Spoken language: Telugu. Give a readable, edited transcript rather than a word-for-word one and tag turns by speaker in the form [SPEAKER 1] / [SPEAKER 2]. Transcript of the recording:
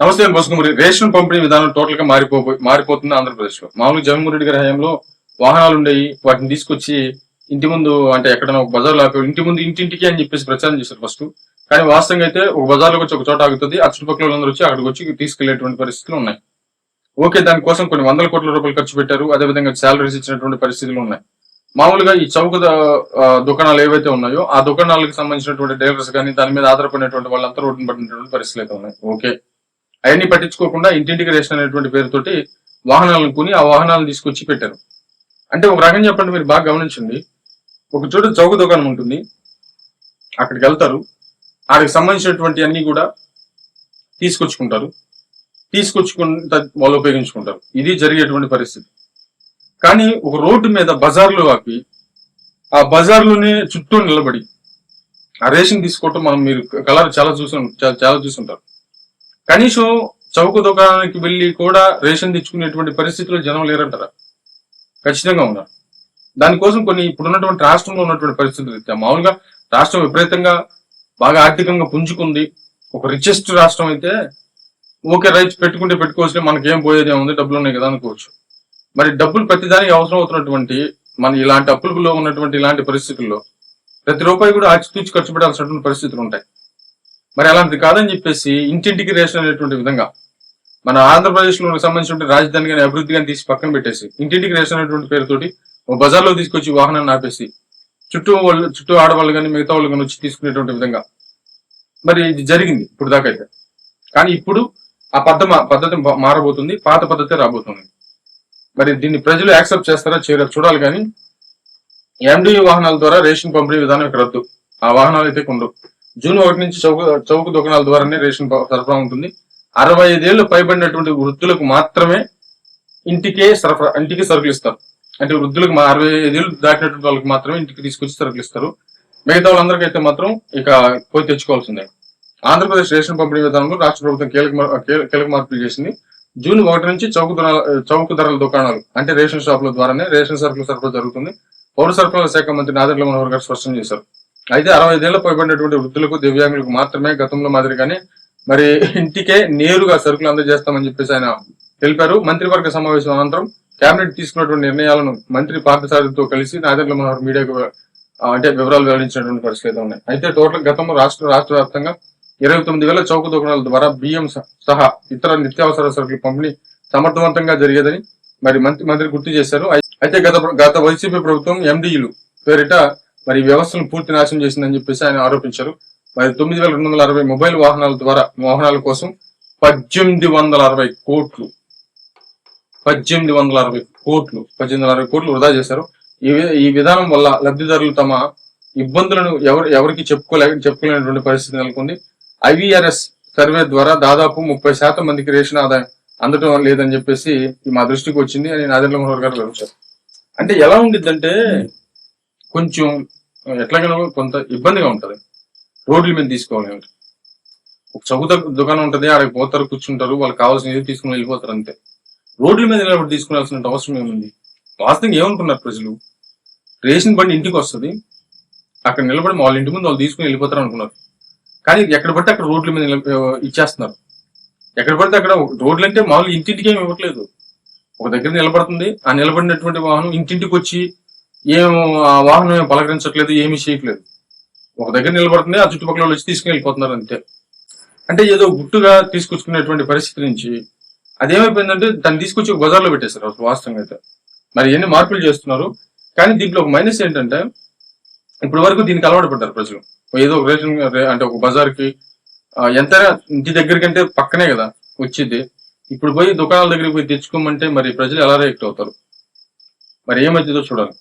[SPEAKER 1] నమస్తే బొసుకుమరి. రేషన్ పంపిణీ విధానం టోటల్ గా మారిపోతుంది ఆంధ్రప్రదేశ్ లో. మామూలుగా జగన్మోహన్ రెడ్డి గారి హయాంలో వాహనాలు ఉండేవి, వాటిని తీసుకొచ్చి ఇంటి ముందు అంటే ఎక్కడైనా ఒక బజార్లో ఆపి ఇంటి ముందు ఇంటింటికి అని చెప్పేసి ప్రచారం చేశారు ఫస్ట్. కానీ వాస్తవంగా అయితే ఒక బజార్లోకి వచ్చి ఒక చోట ఆగుతుంది, ఆ చుట్టుపక్కల వాళ్ళందరూ వచ్చి అక్కడికి వచ్చి తీసుకెళ్లేటువంటి పరిస్థితులు ఉన్నాయి. ఓకే, దానికోసం కొన్ని వందల కోట్ల రూపాయలు ఖర్చు పెట్టారు, అదేవిధంగా శాలరీస్ ఇచ్చినటువంటి పరిస్థితులు ఉన్నాయి. మామూలుగా ఈ చౌక దుకాణాలు ఏవైతే ఉన్నాయో ఆ దుకాణాలకు సంబంధించినటువంటి డీలర్స్ కానీ దాని మీద ఆధారపడినటువంటి వాళ్ళంతా రోడ్డును పడినటువంటి పరిస్థితులు అయితే ఉన్నాయి. ఓకే, అవన్నీ పట్టించుకోకుండా ఇంటింటికి రేషన్ అనేటువంటి పేరుతోటి వాహనాలను కొని ఆ వాహనాలను తీసుకొచ్చి పెట్టారు. అంటే ఒక రకం చెప్పండి, మీరు బాగా గమనించండి. ఒక చోట చౌక దుకాణం ఉంటుంది, అక్కడికి వెళ్తారు, వాటికి సంబంధించినటువంటి అన్ని కూడా తీసుకొచ్చుకుంటారు, వాళ్ళు ఉపయోగించుకుంటారు. ఇది జరిగేటువంటి పరిస్థితి. కానీ ఒక రోడ్డు మీద బజార్లో ఆపి ఆ బజార్లోనే చుట్టూ నిలబడి ఆ రేషన్ తీసుకోవటం మీరు కలర్ చాలా చూసుంటారు. కనీసం చౌక దుకాణానికి వెళ్ళి కూడా రేషన్ తెచ్చుకునేటువంటి పరిస్థితుల్లో జనం లేరంటారా? ఖచ్చితంగా ఉన్నారు. దానికోసం కొన్ని ఇప్పుడున్నటువంటి రాష్ట్రంలో ఉన్నటువంటి పరిస్థితులు మామూలుగా రాష్ట్రం విపరీతంగా బాగా ఆర్థికంగా పుంజుకుంది, ఒక రిచెస్ట్ రాష్ట్రం అయితే ఓకే, రైట్స్ పెట్టుకుంటే పెట్టుకోవచ్చు, మనకేం పోయేదే ఉంది, డబ్బులు ఉన్నాయి కదా అనుకోవచ్చు. మరి డబ్బులు ప్రతిదానికి అవసరం అవుతున్నటువంటి మన ఇలాంటి అప్పులలో ఉన్నటువంటి ఇలాంటి పరిస్థితుల్లో ప్రతి రూపాయి కూడా ఆచితూచి ఖర్చు పెట్టాల్సినటువంటి పరిస్థితులు ఉంటాయి. మరి అలాంటిది కాదని చెప్పేసి ఇంటింటికి రేషన్ అనేటువంటి విధంగా మన ఆంధ్రప్రదేశ్ లో సంబంధించిన రాజధాని కానీ అభివృద్ధి కానీ తీసి పక్కన పెట్టేసి ఇంటింటికి రేషన్ అనేటువంటి పేరుతోటి ఒక బజార్లో తీసుకొచ్చి వాహనాన్ని ఆపేసి చుట్టూ ఆడవాళ్ళు కానీ మిగతా వాళ్ళు కానీ వచ్చి తీసుకునేటువంటి విధంగా మరి ఇది జరిగింది ఇప్పుడు దాకా అయితే. కానీ ఇప్పుడు ఆ పద్ధతి మారబోతుంది, పాత పద్ధతి రాబోతుంది. మరి దీన్ని ప్రజలు యాక్సెప్ట్ చేస్తారా చేయరా చూడాలి. కానీ ఎండి వాహనాల ద్వారా రేషన్ పంపిణీ విధానం ఇక్కడ రద్దు. ఆ వాహనాలు అయితే కొండవు. జూన్ 1 నుంచి చౌక దుకాణాల ద్వారానే రేషన్ సరఫరా ఉంటుంది. 65 ఏళ్ళు పైబడినటువంటి వృద్ధులకు మాత్రమే ఇంటికి సరుకులు ఇస్తారు. అంటే వృద్ధులకు 65 ఏళ్ళు దాటినటువంటి వాళ్ళకి మాత్రమే ఇంటికి తీసుకొచ్చి సరుకులు ఇస్తారు. మిగతా వాళ్ళందరికీ అయితే మాత్రం ఇక పోయి తెచ్చుకోవాల్సిందే. ఆంధ్రప్రదేశ్ రేషన్ పంపిణీ విధానంలో రాష్ట్ర ప్రభుత్వం కీలక మార్పులు చేసింది. జూన్ 1 నుంచి చౌక ధరల దుకాణాలు అంటే రేషన్ షాపుల ద్వారానే రేషన్ సరుకులు సరఫరా జరుగుతుంది. పౌర సరఫరాల శాఖ మంత్రి నాదెండ్ల మనోహర్ గారు స్పష్టం చేశారు. అయితే 65 ఏళ్ల పైబడినటువంటి వృద్ధులకు, దివ్యాంగులకు మాత్రమే గతంలో మాదిరిగానే మరి ఇంటికే నేరుగా సరుకులు అందజేస్తామని చెప్పేసి ఆయన తెలిపారు. మంత్రివర్గ సమావేశం అనంతరం కేబినెట్ తీసుకున్నటువంటి నిర్ణయాలను మంత్రి పార్థసారథితో కలిసి నాదెండ్ల మనోహర్ మీడియాకు అంటే వివరాలు వెల్లడించినటువంటి పరిస్థితులు ఉన్నాయి. అయితే టోటల్ గతంలో రాష్ట్ర వ్యాప్తంగా 29,000 చౌక దుకాణాల ద్వారా బియ్యం సహా ఇతర నిత్యావసర సరుకుల పంపిణీ సమర్థవంతంగా జరిగేదని మరి మంత్రి గుర్తు చేశారు. అయితే గత వైసీపీ ప్రభుత్వం ఎండిఈలు పేరిట మరి వ్యవస్థను పూర్తి నాశనం చేసిందని చెప్పేసి ఆయన ఆరోపించారు. మరి 9,260 మొబైల్ వాహనాల కోసం 1860 కోట్లు 1860 కోట్లు వృధా చేశారు. ఈ విధానం వల్ల లబ్ధిదారులు తమ ఇబ్బందులను ఎవరికి చెప్పుకోలేనటువంటి పరిస్థితి నెలకొంది. IVRS సర్వే ద్వారా దాదాపు 30% మందికి రేషన్ ఆదాయం అందటం లేదని చెప్పేసి మా దృష్టికి వచ్చింది అని నాదెండ్ల మనోహర్ గారు వివరించారు. అంటే ఎలా ఉండిద్దంటే కొంచెం ఎట్లాగైనా కొంత ఇబ్బందిగా ఉంటది. రోడ్ల మీద తీసుకోవాలి, ఒక చౌక దుకాణం ఉంటది, ఆడికి పోతారు, కూర్చుంటారు, వాళ్ళకి కావాల్సిన తీసుకుని వెళ్ళిపోతారు అంతే. రోడ్ల మీద నిలబడి తీసుకురాల్సిన అవసరం ఏముంది? వాస్తవంగా ఏమనుకున్నారు ప్రజలు? రేషన్ బండి ఇంటికి వస్తుంది, అక్కడ నిలబడి వాళ్ళ ఇంటి ముందు వాళ్ళు తీసుకుని వెళ్ళిపోతారు అనుకున్నారు. కానీ ఎక్కడ పడితే అక్కడ రోడ్ల మీద ఇచ్చేస్తున్నారు. ఎక్కడ పడితే అక్కడ రోడ్లు అంటే మామూలు ఇంటింటికి ఏమి ఇవ్వట్లేదు. ఒక దగ్గర నిలబడుతుంది, ఆ నిలబడినటువంటి వాహనం ఇంటింటికి వచ్చి ఆ వాహనం ఏం పలకరించట్లేదు, ఏమీ చేయట్లేదు. ఒక దగ్గర నిలబడుతుంది, ఆ చుట్టుపక్కల వచ్చి తీసుకుని వెళ్ళిపోతున్నారు అంతే. అంటే ఏదో గుట్టుగా తీసుకొచ్చుకునేటువంటి పరిస్థితి నుంచి అదేమైపోయిందంటే దాన్ని తీసుకొచ్చి బజార్లో పెట్టేస్తారు అసలు వాస్తవంగా అయితే. మరి ఎన్ని మార్పులు చేస్తున్నారు. కానీ దీంట్లో ఒక మైనస్ ఏంటంటే ఇప్పటి వరకు దీనికి అలవాటు పడ్డారు ప్రజలు. ఏదో ఒక రేషన్ అంటే ఒక బజార్కి ఎంతైనా ఇంటి దగ్గరికంటే పక్కనే కదా వచ్చింది. ఇప్పుడు పోయి దుకాణాల దగ్గరికి పోయి తెచ్చుకోమంటే మరి ప్రజలు ఎలా రియాక్ట్ అవుతారు? మరి ఏమవుతుందో చూడాలి.